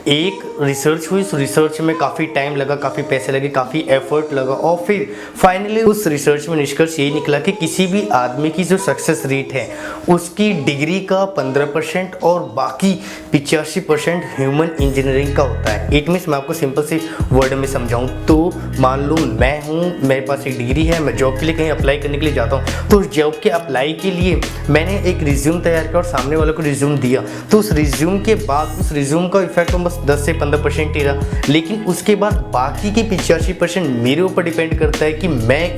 एक रिसर्च हुई, उस रिसर्च में काफ़ी टाइम लगा, काफ़ी पैसे लगे, काफ़ी एफर्ट लगा और फिर फाइनली उस रिसर्च में निष्कर्ष यही निकला कि किसी भी आदमी की जो सक्सेस रेट है उसकी डिग्री का 15% और बाकी 85% ह्यूमन इंजीनियरिंग का होता है। इट मीन्स मैं आपको सिंपल से वर्ड में समझाऊं तो मान लो मैं हूँ, मेरे पास एक डिग्री है, मैं जॉब के लिए कहीं अप्लाई करने के लिए जाता हूँ, तो उस जॉब के अप्लाई के लिए मैंने एक रिज्यूम तैयार किया और सामने वाले को रिज्यूम दिया, तो उस रिज्यूम के बाद उस रिज्यूम का इफेक्ट बस 10 से 15% ही रहा, लेकिन उसके बाद बाकी के 85% मेरे ऊपर डिपेंड करता है कि मैं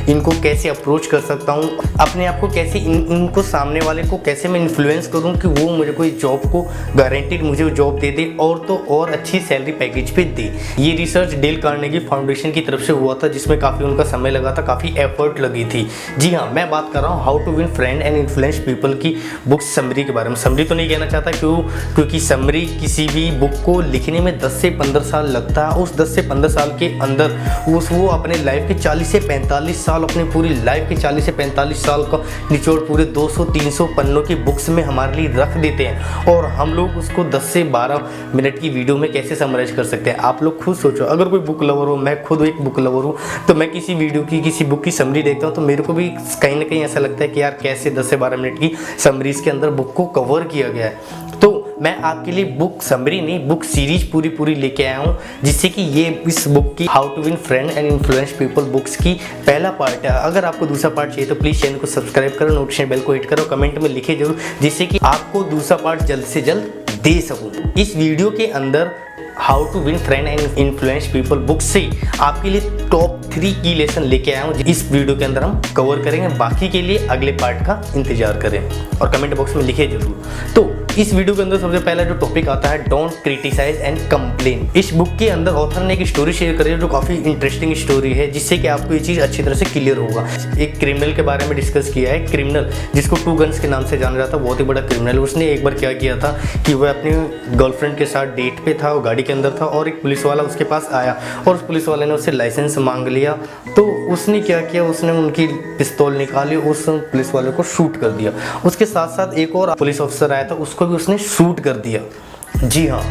इनको कैसे अप्रोच कर सकता हूँ, अपने आप को कैसे इनको सामने वाले को कैसे मैं इन्फ्लुएंस करूँ कि वो मुझे कोई जॉब को गारंटीड मुझे जॉब दे दे और तो और अच्छी सैलरी पैकेज पे दे। ये रिसर्च डेल कार्नेगी फाउंडेशन की तरफ से हुआ था, जिसमें काफ़ी उनका समय लगा था, काफ़ी एफर्ट लगी थी। जी हाँ, मैं बात कर रहा हूँ how to win friend and influence people की बुक समरी के बारे में। समरी तो नहीं कहना चाहता क्योंकि समरी किसी भी बुक को लिखने में 10 से 15 साल लगता है। उस 10 से 15 साल के अंदर वो अपने लाइफ के 40 से 45 साल, अपनी पूरी लाइफ के 40 से 45 साल का निचोड़ पूरे 200-300 पन्नों की बुक्स में हमारे लिए रख देते हैं और हम लोग उसको 10 से 12 मिनट की वीडियो में कैसे समराइज कर सकते हैं। आप लोग खुद सोचो, अगर कोई बुक लवर हो, मैं खुद एक बुक लवर हूँ, तो मैं किसी वीडियो की किसी बुक की समरी देखता हूँ तो मेरे को भी कहीं ना कहीं ऐसा लगता है कि यार कैसे 10 से 12 मिनट की समरीज के अंदर बुक को कवर किया गया है। तो मैं आपके लिए बुक समरी नहीं, बुक सीरीज पूरी लेके आया हूँ, जिससे कि ये इस बुक की how to win friend and influence people books की पहला पार्ट है। अगर आपको दूसरा पार्ट चाहिए तो प्लीज़ चैनल को सब्सक्राइब करो, नोटिफिकेशन बेल को हिट करो, कमेंट में लिखे जरूर, जिससे कि आपको दूसरा पार्ट जल्द से जल्द दे सकूँ। इस वीडियो के अंदर how to win friend and influence people book से आपके लिए टॉप 3 की लेसन लेके आया हूँ, इस वीडियो के अंदर हम कवर करेंगे। बाकी के लिए अगले पार्ट का इंतजार करें और कमेंट बॉक्स में लिखे जरूर। तो इस वीडियो के अंदर सबसे पहला जो टॉपिक आता है, डोंट क्रिटिसाइज एंड कंप्लेन। इस बुक के अंदर ऑथर ने एक स्टोरी शेयर करी है जो काफ़ी इंटरेस्टिंग स्टोरी है, जिससे कि आपको ये चीज़ अच्छी तरह से क्लियर होगा। एक क्रिमिनल के बारे में डिस्कस किया है, क्रिमिनल जिसको 2 गन्स के नाम से जाना जाता है, बहुत ही बड़ा क्रिमिनल। उसने एक बार क्या किया था कि वह अपनी गर्लफ्रेंड के साथ डेट पे था, वो गाड़ी के अंदर था और एक पुलिस वाला उसके पास आया और उस पुलिस वाले ने उससे लाइसेंस मांग लिया। तो उसने क्या किया, उसने उनकी पिस्तौल निकाली, उस पुलिस वाले को शूट कर दिया। उसके साथ साथ एक और पुलिस ऑफिसर आया था, उसको भी उसने शूट कर दिया। जी हाँ,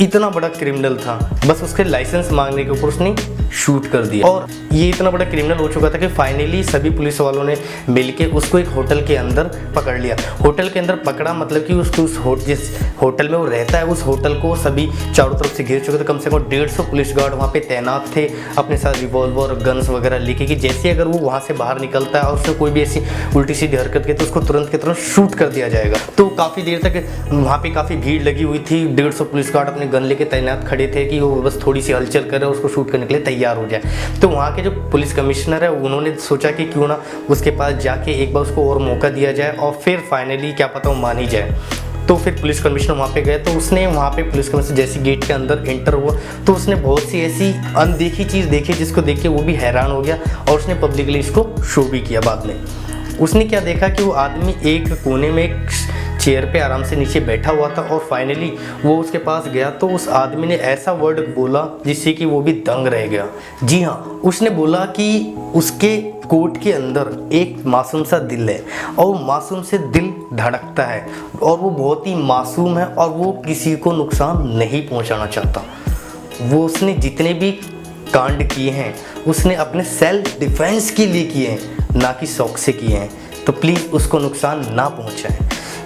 इतना बड़ा क्रिमिनल था, बस उसके लाइसेंस मांगने के ऊपर उसने शूट कर दिया। और ये इतना बड़ा क्रिमिनल हो चुका था कि फाइनली सभी पुलिस वालों ने मिलके उसको एक होटल के अंदर पकड़ लिया। होटल के अंदर पकड़ा मतलब कि उसको जिस होटल में वो रहता है उस होटल को सभी चारों तरफ से घेर चुके थे। कम से कम 150 पुलिस गार्ड वहाँ पे तैनात थे अपने साथ रिवॉल्वर, गन्स वगैरह लेके, कि जैसे अगर वो वहाँ से बाहर निकलता है और उसने कोई भी ऐसी उल्टी सीधी हरकत की तो उसको तुरंत के तुरंत शूट कर दिया जाएगा। तो काफ़ी देर तक वहाँ पे काफ़ी भीड़ लगी हुई थी, 150 पुलिस गार्ड अपने गन लेके तैनात खड़े थे कि वो बस थोड़ी सी हलचल करे उसको शूट करने के लिए तैयार हो जाए। तो वहाँ के जो पुलिस कमिश्नर है उन्होंने सोचा कि क्यों ना उसके पास जाके एक बार उसको और मौका दिया जाए और फिर फाइनली क्या पता वो मान ही जाए। तो फिर पुलिस कमिश्नर वहाँ पे गए, तो उसने वहाँ पे पुलिस कमिश्नर जैसे गेट के अंदर एंटर हुआ तो उसने बहुत सी ऐसी अनदेखी चीज़ देखी जिसको देख के वो भी हैरान हो गया और उसने पब्लिकली इसको शो भी किया। बाद में उसने क्या देखा कि वो आदमी एक कोने में एक चेयर पे आराम से नीचे बैठा हुआ था और फाइनली वो उसके पास गया तो उस आदमी ने ऐसा वर्ड बोला जिससे कि वो भी दंग रह गया। जी हाँ, उसने बोला कि उसके कोट के अंदर एक मासूम सा दिल है और मासूम से दिल धड़कता है और वो बहुत ही मासूम है और वो किसी को नुकसान नहीं पहुंचाना चाहता। वो उसने जितने भी कांड किए हैं उसने अपने सेल्फ डिफेंस के लिए किए हैं, ना कि शौक से किए हैं। तो प्लीज़ उसको नुकसान ना पहुंचाएं।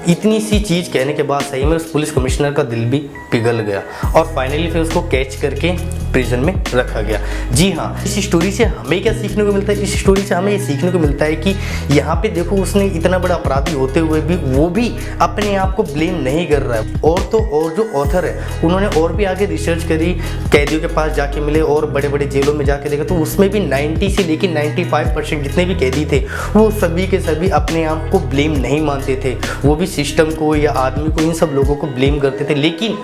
इतनी सी चीज़ कहने के बाद सही में उस पुलिस कमिश्नर का दिल भी पिघल गया और फाइनली फिर उसको कैच करके प्रिजन में रखा गया। जी हाँ, इस स्टोरी से हमें क्या सीखने को मिलता है? इस स्टोरी से हमें ये सीखने को मिलता है कि यहाँ पे देखो उसने इतना बड़ा अपराधी होते हुए भी वो भी अपने आप को ब्लेम नहीं कर रहा है। और तो और जो ऑथर है उन्होंने और भी आगे रिसर्च करी, कैदियों के पास जाके मिले और बड़े बड़े जेलों में जाके देखा तो उसमें भी 90 से लेकर 95% जितने भी कैदी थे वो सभी के सभी अपने आप को ब्लेम नहीं मानते थे। वो भी सिस्टम को या आदमी को, इन सब लोगों को ब्लेम करते थे, लेकिन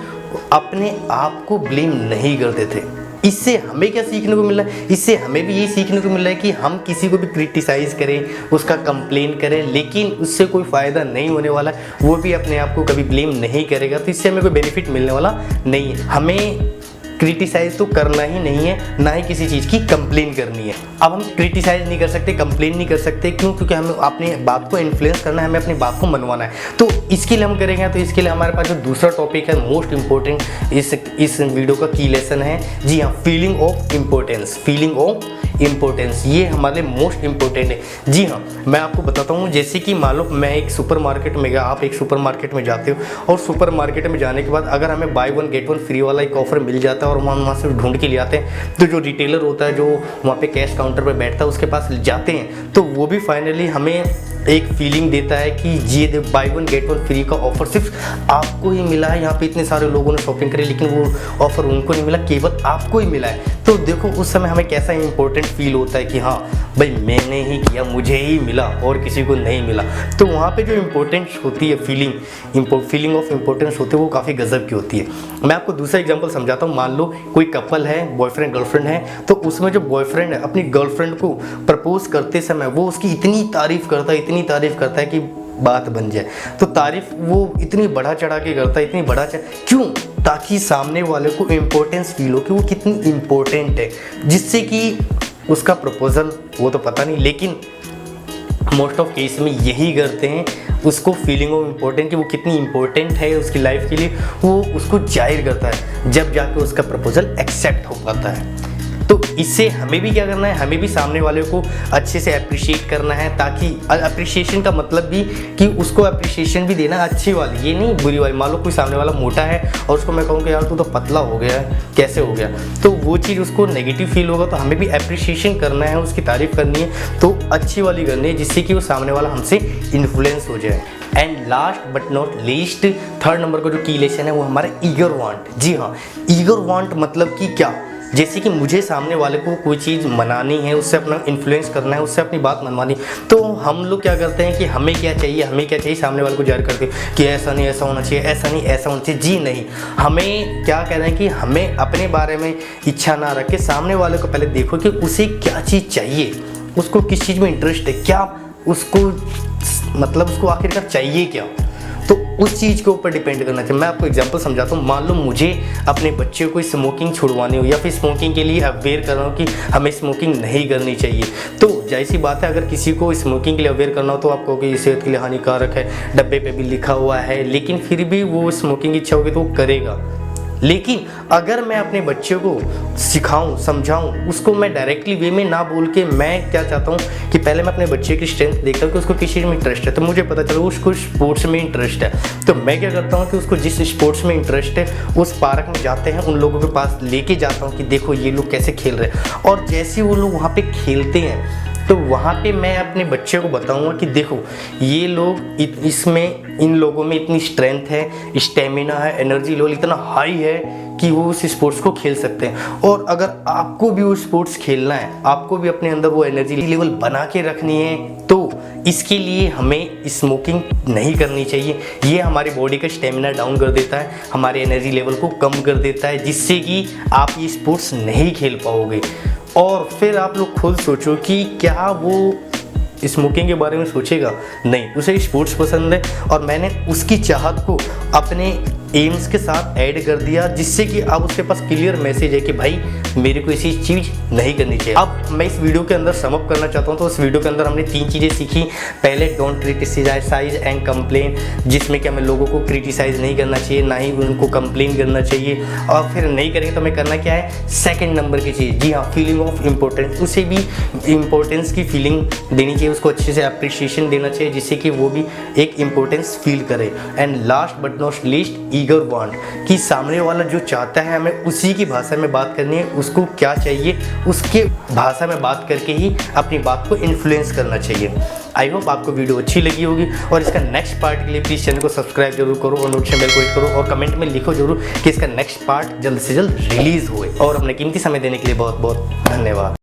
अपने आप को ब्लेम नहीं करते थे। इससे हमें क्या सीखने को मिला है? इससे हमें भी यही सीखने को मिल रहा है कि हम किसी को भी क्रिटिसाइज करें, उसका कंप्लेन करें, लेकिन उससे कोई फ़ायदा नहीं होने वाला है। वो भी अपने आप को कभी ब्लेम नहीं करेगा तो इससे हमें कोई बेनिफिट मिलने वाला नहीं है। हमें क्रिटिसाइज तो करना ही नहीं है, ना ही किसी चीज़ की कंप्लेन करनी है। अब हम क्रिटिसाइज नहीं कर सकते, कंप्लेन नहीं कर सकते, क्यों? क्योंकि हमें अपनी बात को इन्फ्लुएंस करना है, हमें अपनी बात को मनवाना है। तो इसके लिए हम करेंगे, तो इसके लिए हमारे पास जो दूसरा टॉपिक है मोस्ट इंपॉर्टेंट इस वीडियो का की लेसन है, जी हाँ, feeling of importance. Feeling of importance ये हमारे मोस्ट इंपॉर्टेंट है। जी हाँ, मैं आपको बताता हूँ, जैसे कि मान लो मैं एक सुपर मार्केट में गया, आप एक सुपर मार्केट में जाते हो और सुपर मार्केट में जाने के बाद अगर हमें by one get one free वाला एक ऑफर मिल जाता है और हम वहाँ से ढूंढ के ले आते हैं, तो जो रिटेलर होता है, जो वहाँ पे कैश काउंटर पर बैठता है, उसके पास जाते हैं, तो वो भी फाइनली हमें एक फीलिंग देता है कि ये by one get one free का ऑफर सिर्फ आपको ही मिला है। यहाँ पे इतने सारे लोगों ने शॉपिंग करी लेकिन वो ऑफर उनको नहीं मिला, केवल आपको ही मिला है। तो देखो उस समय हमें कैसा इंपॉर्टेंट फील होता है कि हाँ भाई मैंने ही किया, मुझे ही मिला और किसी को नहीं मिला। तो वहाँ पे जो इम्पोर्टेंस होती है, फीलिंग ऑफ इम्पोर्टेंस होती है, वो काफ़ी गजब की होती है। मैं आपको दूसरा एग्जांपल समझाता हूँ। मान लो कोई कपल है, बॉयफ्रेंड गर्लफ्रेंड है, तो उसमें जो बॉयफ्रेंड है अपनी गर्लफ्रेंड को प्रपोज करते समय वो उसकी इतनी तारीफ़ करता है कि बात बन जाए। तो तारीफ वो इतनी बढ़ा चढ़ा के करता है, इतनी बढ़ा चढ़ा, क्यों? ताकि सामने वाले को इम्पोर्टेंस फील हो कि वो कितनी इम्पोर्टेंट है, जिससे कि उसका प्रपोजल वो तो पता नहीं, लेकिन मोस्ट ऑफ केस में यही करते हैं, उसको फीलिंग ऑफ इम्पोर्टेंट कि वो कितनी इम्पोर्टेंट है उसकी लाइफ के लिए, वो उसको जाहिर करता है, जब जाके उसका प्रपोजल एक्सेप्ट हो पाता है। तो इससे हमें भी क्या करना है, हमें भी सामने वाले को अच्छे से अप्रिशिएट करना है, ताकि अप्रिशिएशन का मतलब भी कि उसको अप्रिशिएशन भी देना अच्छी वाली, ये नहीं बुरी वाली। मान लो कोई सामने वाला मोटा है और उसको मैं कहूँ कि यार तू तो पतला हो गया है, कैसे हो गया, तो वो चीज़ उसको नेगेटिव फील होगा। तो हमें भी अप्रिशिएशन करना है, उसकी तारीफ़ करनी है, तो अच्छी वाली करनी है, जिससे कि वो सामने वाला हमसे इन्फ्लुएंस हो जाए। And last but not least, third number का जो की लेसन है वो हमारा ईगर वांट। जी हाँ, ईगर वांट मतलब कि क्या? जैसे कि मुझे सामने वाले को कोई चीज़ मनानी है, उससे अपना इन्फ्लुएंस करना है, उससे अपनी बात मनवानी, तो हम लोग क्या करते हैं कि हमें क्या चाहिए, सामने वाले को जाहिर करके कि ऐसा नहीं ऐसा होना चाहिए, ऐसा नहीं ऐसा होना चाहिए। जी नहीं, हमें क्या कह रहे हैं कि हमें अपने बारे में इच्छा ना रख के सामने वाले को पहले देखो कि उसे क्या चीज़ चाहिए, उसको किस चीज़ में इंटरेस्ट है, क्या उसको मतलब उसको आखिरकार चाहिए क्या, तो उस चीज़ के ऊपर डिपेंड करना चाहिए। मैं आपको एग्जांपल समझाता हूँ। मान लो मुझे अपने बच्चे को स्मोकिंग छुड़वानी हो या फिर स्मोकिंग के लिए अवेयर कर रहा हूँ कि हमें स्मोकिंग नहीं करनी चाहिए, तो जाहिर सी बात है अगर किसी को स्मोकिंग के लिए अवेयर करना हो तो आप कहोगे ये सेहत के लिए हानिकारक है, डब्बे पे भी लिखा हुआ है, लेकिन फिर भी वो स्मोकिंग की इच्छा होगी तो वो करेगा। लेकिन अगर मैं अपने बच्चे को सिखाऊं, समझाऊं, उसको मैं डायरेक्टली वे में ना बोल के, मैं क्या चाहता हूं कि पहले मैं अपने बच्चे की स्ट्रेंथ देखता हूं कि उसको किस चीज़ में इंटरेस्ट है, तो मुझे पता चला उसको स्पोर्ट्स में इंटरेस्ट है, तो मैं क्या करता हूं कि उसको जिस स्पोर्ट्स में इंटरेस्ट है उस पार्क में जाते हैं, उन लोगों के पास लेके जाता हूं कि देखो ये लोग कैसे खेल रहे हैं, और जैसे वो लोग वहाँ पे खेलते हैं तो वहाँ पे मैं अपने बच्चे को बताऊंगा कि देखो ये लोग इसमें, इन लोगों में इतनी स्ट्रेंथ है, स्टेमिना है, एनर्जी लेवल इतना हाई है कि वो उस स्पोर्ट्स को खेल सकते हैं। और अगर आपको भी वो स्पोर्ट्स खेलना है, आपको भी अपने अंदर वो एनर्जी लेवल बना के रखनी है, तो इसके लिए हमें स्मोकिंग नहीं करनी चाहिए। ये हमारी बॉडी का स्टेमिना डाउन कर देता है, हमारे एनर्जी लेवल को कम कर देता है, जिससे कि आप ये स्पोर्ट्स नहीं खेल पाओगे। और फिर आप लोग खुद सोचो कि क्या वो स्मोकिंग के बारे में सोचेगा? नहीं, उसे स्पोर्ट्स पसंद है और मैंने उसकी चाहत को अपने एम्स के साथ ऐड कर दिया, जिससे कि अब उसके पास क्लियर मैसेज है कि भाई मेरे को ऐसी चीज़ नहीं करनी चाहिए। अब मैं इस वीडियो के अंदर समअप करना चाहता हूँ, तो इस वीडियो के अंदर हमने 3 चीज़ें सीखी। पहले डोंट क्रिटिसाइज एंड कंप्लेन, जिसमें कि हमें लोगों को क्रिटिसाइज नहीं करना चाहिए, ना ही उनको कंप्लेन करना चाहिए, और फिर नहीं करेंगे तो हमें करना क्या है, सेकेंड नंबर की चीज़, जी हाँ, फीलिंग ऑफ इम्पोर्टेंस, उसे भी इम्पोर्टेंस की फीलिंग देनी चाहिए, उसको अच्छे से अप्रिशिएशन देना चाहिए, जिससे कि वो भी एक इम्पोर्टेंस फील करे। And last but not least, eager want, कि सामने वाला जो चाहता है हमें उसी की भाषा में बात करनी है, उसको क्या चाहिए उसके भाषा में बात करके ही अपनी बात को इन्फ्लुएंस करना चाहिए। आई होप आपको वीडियो अच्छी लगी होगी, और इसका नेक्स्ट पार्ट के लिए प्लीज़ चैनल को सब्सक्राइब जरूर करो और नोटिफिकेशन बेल को हिट करो, और कमेंट में लिखो जरूर कि इसका नेक्स्ट पार्ट जल्द से जल्द रिलीज़ हुए। और अपने कीमती समय देने के लिए बहुत बहुत धन्यवाद।